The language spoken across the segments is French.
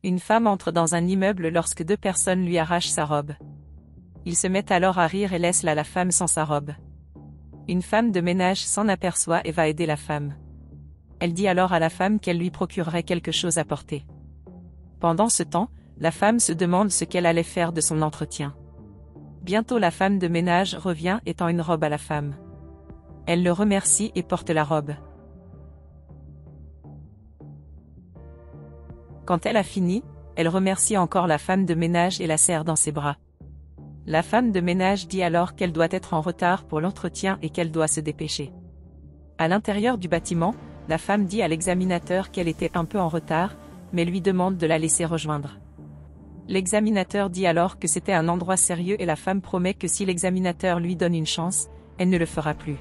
Une femme entre dans un immeuble lorsque deux personnes lui arrachent sa robe. Ils se mettent alors à rire et laissent là la femme sans sa robe. Une femme de ménage s'en aperçoit et va aider la femme. Elle dit alors à la femme qu'elle lui procurerait quelque chose à porter. Pendant ce temps, la femme se demande ce qu'elle allait faire de son entretien. Bientôt la femme de ménage revient et tend une robe à la femme. Elle le remercie et porte la robe. Quand elle a fini, elle remercie encore la femme de ménage et la serre dans ses bras. La femme de ménage dit alors qu'elle doit être en retard pour l'entretien et qu'elle doit se dépêcher. À l'intérieur du bâtiment, la femme dit à l'examinateur qu'elle était un peu en retard, mais lui demande de la laisser rejoindre. L'examinateur dit alors que c'était un endroit sérieux et la femme promet que si l'examinateur lui donne une chance, elle ne le fera plus.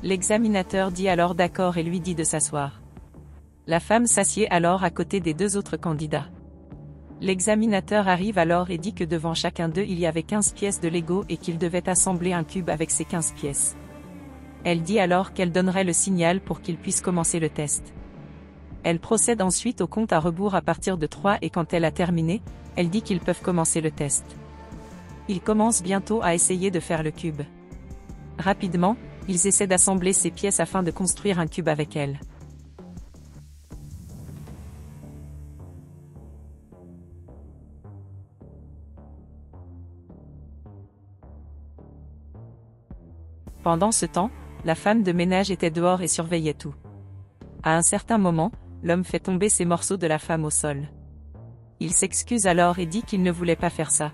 L'examinateur dit alors d'accord et lui dit de s'asseoir. La femme s'assied alors à côté des deux autres candidats. L'examinateur arrive alors et dit que devant chacun d'eux il y avait 15 pièces de Lego et qu'ils devaient assembler un cube avec ces 15 pièces. Elle dit alors qu'elle donnerait le signal pour qu'ils puissent commencer le test. Elle procède ensuite au compte à rebours à partir de 3 et quand elle a terminé, elle dit qu'ils peuvent commencer le test. Ils commencent bientôt à essayer de faire le cube. Rapidement, ils essaient d'assembler ces pièces afin de construire un cube avec elles. Pendant ce temps, la femme de ménage était dehors et surveillait tout. À un certain moment, l'homme fait tomber ces morceaux de la femme au sol. Il s'excuse alors et dit qu'il ne voulait pas faire ça.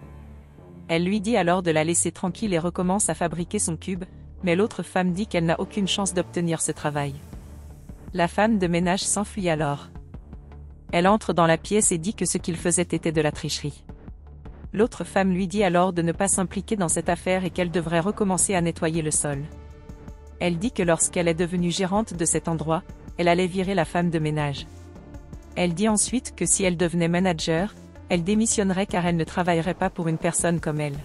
Elle lui dit alors de la laisser tranquille et recommence à fabriquer son cube, mais l'autre femme dit qu'elle n'a aucune chance d'obtenir ce travail. La femme de ménage s'enfuit alors. Elle entre dans la pièce et dit que ce qu'il faisait était de la tricherie. L'autre femme lui dit alors de ne pas s'impliquer dans cette affaire et qu'elle devrait recommencer à nettoyer le sol. Elle dit que lorsqu'elle est devenue gérante de cet endroit, elle allait virer la femme de ménage. Elle dit ensuite que si elle devenait manager, elle démissionnerait car elle ne travaillerait pas pour une personne comme elle.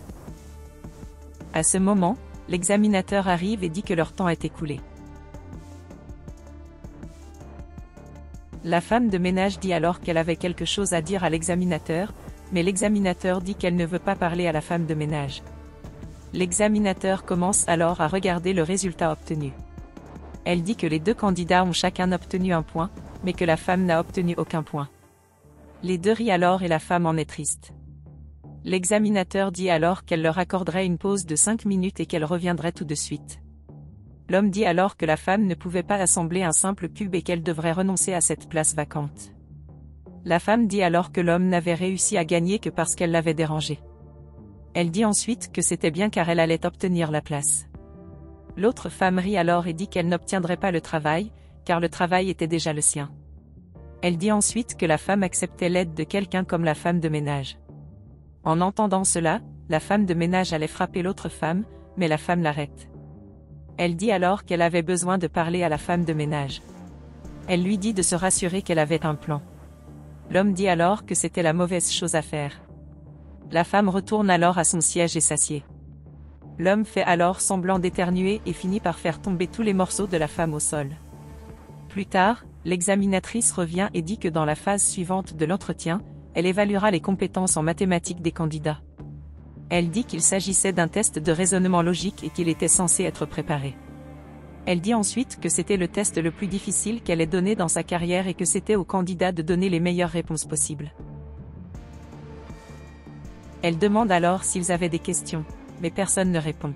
À ce moment, l'examinateur arrive et dit que leur temps est écoulé. La femme de ménage dit alors qu'elle avait quelque chose à dire à l'examinateur, mais l'examinateur dit qu'elle ne veut pas parler à la femme de ménage. L'examinateur commence alors à regarder le résultat obtenu. Elle dit que les deux candidats ont chacun obtenu un point, mais que la femme n'a obtenu aucun point. Les deux rient alors et la femme en est triste. L'examinateur dit alors qu'elle leur accorderait une pause de 5 minutes et qu'elle reviendrait tout de suite. L'homme dit alors que la femme ne pouvait pas assembler un simple cube et qu'elle devrait renoncer à cette place vacante. La femme dit alors que l'homme n'avait réussi à gagner que parce qu'elle l'avait dérangé. Elle dit ensuite que c'était bien car elle allait obtenir la place. L'autre femme rit alors et dit qu'elle n'obtiendrait pas le travail, car le travail était déjà le sien. Elle dit ensuite que la femme acceptait l'aide de quelqu'un comme la femme de ménage. En entendant cela, la femme de ménage allait frapper l'autre femme, mais la femme l'arrête. Elle dit alors qu'elle avait besoin de parler à la femme de ménage. Elle lui dit de se rassurer qu'elle avait un plan. L'homme dit alors que c'était la mauvaise chose à faire. La femme retourne alors à son siège et s'assied. L'homme fait alors semblant d'éternuer et finit par faire tomber tous les morceaux de la femme au sol. Plus tard, l'examinatrice revient et dit que dans la phase suivante de l'entretien, elle évaluera les compétences en mathématiques des candidats. Elle dit qu'il s'agissait d'un test de raisonnement logique et qu'il était censé être préparé. Elle dit ensuite que c'était le test le plus difficile qu'elle ait donné dans sa carrière et que c'était aux candidats de donner les meilleures réponses possibles. Elle demande alors s'ils avaient des questions, mais personne ne répond.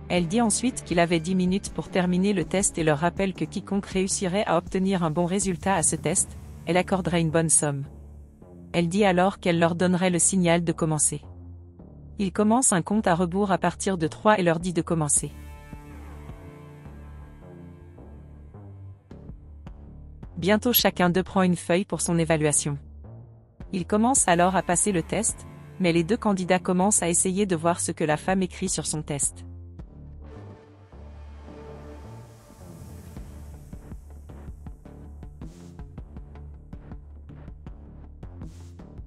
Elle dit ensuite qu'il avait 10 minutes pour terminer le test et leur rappelle que quiconque réussirait à obtenir un bon résultat à ce test, elle accorderait une bonne somme. Elle dit alors qu'elle leur donnerait le signal de commencer. Il commence un compte à rebours à partir de 3 et leur dit de commencer. Bientôt chacun d'eux prend une feuille pour son évaluation. Il commence alors à passer le test, mais les deux candidats commencent à essayer de voir ce que la femme écrit sur son test.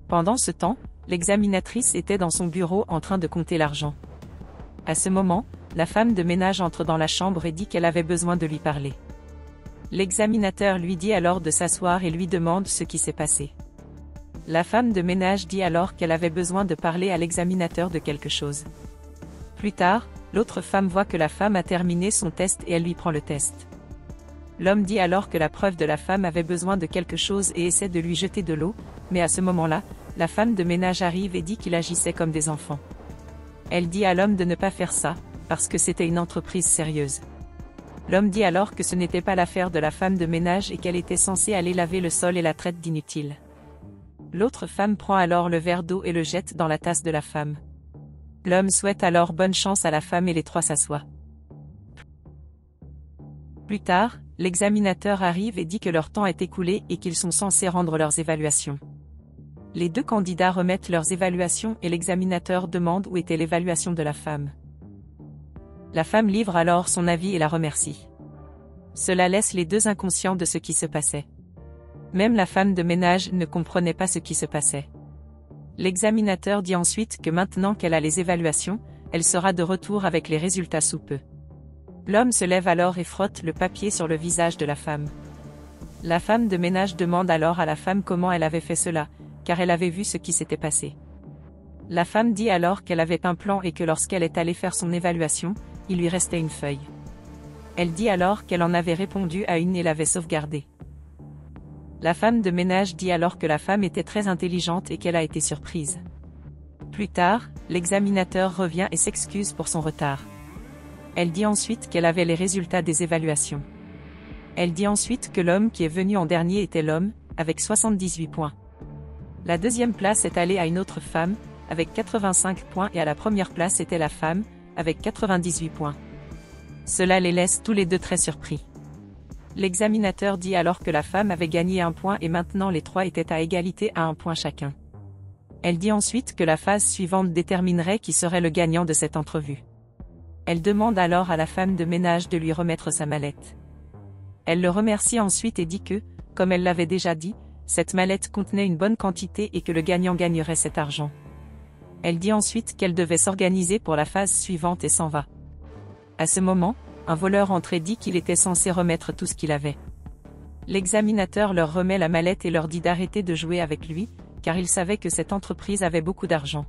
Pendant ce temps, l'examinatrice était dans son bureau en train de compter l'argent. À ce moment, la femme de ménage entre dans la chambre et dit qu'elle avait besoin de lui parler. L'examinateur lui dit alors de s'asseoir et lui demande ce qui s'est passé. La femme de ménage dit alors qu'elle avait besoin de parler à l'examinateur de quelque chose. Plus tard, l'autre femme voit que la femme a terminé son test et elle lui prend le test. L'homme dit alors que la preuve de la femme avait besoin de quelque chose et essaie de lui jeter de l'eau, mais à ce moment-là, la femme de ménage arrive et dit qu'il agissait comme des enfants. Elle dit à l'homme de ne pas faire ça, parce que c'était une entreprise sérieuse. L'homme dit alors que ce n'était pas l'affaire de la femme de ménage et qu'elle était censée aller laver le sol et la traite d'inutile. L'autre femme prend alors le verre d'eau et le jette dans la tasse de la femme. L'homme souhaite alors bonne chance à la femme et les trois s'assoient. Plus tard, l'examinateur arrive et dit que leur temps est écoulé et qu'ils sont censés rendre leurs évaluations. Les deux candidats remettent leurs évaluations et l'examinateur demande où était l'évaluation de la femme. La femme livre alors son avis et la remercie. Cela laisse les deux inconscients de ce qui se passait. Même la femme de ménage ne comprenait pas ce qui se passait. L'examinateur dit ensuite que maintenant qu'elle a les évaluations, elle sera de retour avec les résultats sous peu. L'homme se lève alors et frotte le papier sur le visage de la femme. La femme de ménage demande alors à la femme comment elle avait fait cela, car elle avait vu ce qui s'était passé. La femme dit alors qu'elle avait un plan et que lorsqu'elle est allée faire son évaluation, il lui restait une feuille. Elle dit alors qu'elle en avait répondu à une et l'avait sauvegardée. La femme de ménage dit alors que la femme était très intelligente et qu'elle a été surprise. Plus tard, l'examinateur revient et s'excuse pour son retard. Elle dit ensuite qu'elle avait les résultats des évaluations. Elle dit ensuite que l'homme qui est venu en dernier était l'homme, avec 78 points. La deuxième place est allée à une autre femme, avec 85 points et à la première place était la femme, avec 98 points. Cela les laisse tous les deux très surpris. L'examinateur dit alors que la femme avait gagné 1 point et maintenant les trois étaient à égalité à 1 point chacun. Elle dit ensuite que la phase suivante déterminerait qui serait le gagnant de cette entrevue. Elle demande alors à la femme de ménage de lui remettre sa mallette. Elle le remercie ensuite et dit que, comme elle l'avait déjà dit, cette mallette contenait une bonne quantité et que le gagnant gagnerait cet argent. Elle dit ensuite qu'elle devait s'organiser pour la phase suivante et s'en va. À ce moment, un voleur entre et dit qu'il était censé remettre tout ce qu'il avait. L'examinateur leur remet la mallette et leur dit d'arrêter de jouer avec lui, car il savait que cette entreprise avait beaucoup d'argent.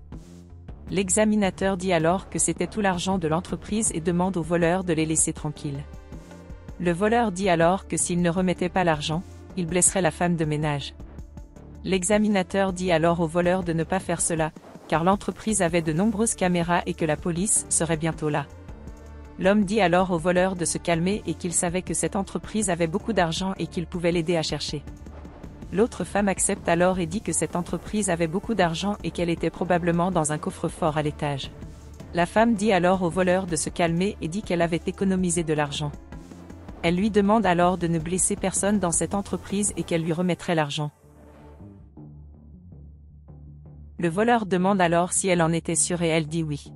L'examinateur dit alors que c'était tout l'argent de l'entreprise et demande au voleur de les laisser tranquilles. Le voleur dit alors que s'il ne remettait pas l'argent, il blesserait la femme de ménage. L'examinateur dit alors au voleur de ne pas faire cela, car l'entreprise avait de nombreuses caméras et que la police serait bientôt là. L'homme dit alors au voleur de se calmer et qu'il savait que cette entreprise avait beaucoup d'argent et qu'il pouvait l'aider à chercher. L'autre femme accepte alors et dit que cette entreprise avait beaucoup d'argent et qu'elle était probablement dans un coffre-fort à l'étage. La femme dit alors au voleur de se calmer et dit qu'elle avait économisé de l'argent. Elle lui demande alors de ne blesser personne dans cette entreprise et qu'elle lui remettrait l'argent. Le voleur demande alors si elle en était sûre et elle dit oui.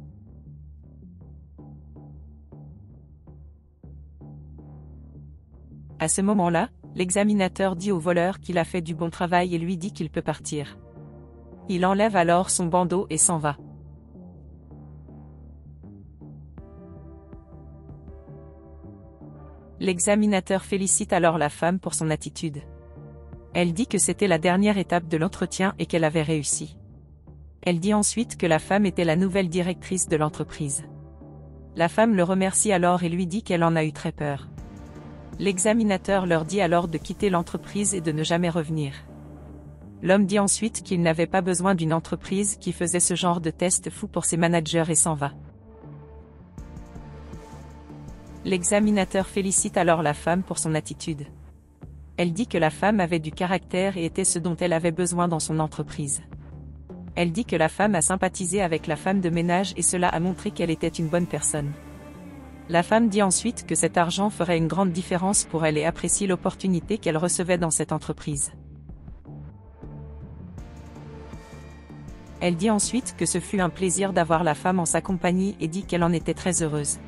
À ce moment-là, l'examinateur dit au voleur qu'il a fait du bon travail et lui dit qu'il peut partir. Il enlève alors son bandeau et s'en va. L'examinateur félicite alors la femme pour son attitude. Elle dit que c'était la dernière étape de l'entretien et qu'elle avait réussi. Elle dit ensuite que la femme était la nouvelle directrice de l'entreprise. La femme le remercie alors et lui dit qu'elle en a eu très peur. L'examinateur leur dit alors de quitter l'entreprise et de ne jamais revenir. L'homme dit ensuite qu'il n'avait pas besoin d'une entreprise qui faisait ce genre de test fou pour ses managers et s'en va. L'examinateur félicite alors la femme pour son attitude. Elle dit que la femme avait du caractère et était ce dont elle avait besoin dans son entreprise. Elle dit que la femme a sympathisé avec la femme de ménage et cela a montré qu'elle était une bonne personne. La femme dit ensuite que cet argent ferait une grande différence pour elle et apprécie l'opportunité qu'elle recevait dans cette entreprise. Elle dit ensuite que ce fut un plaisir d'avoir la femme en sa compagnie et dit qu'elle en était très heureuse.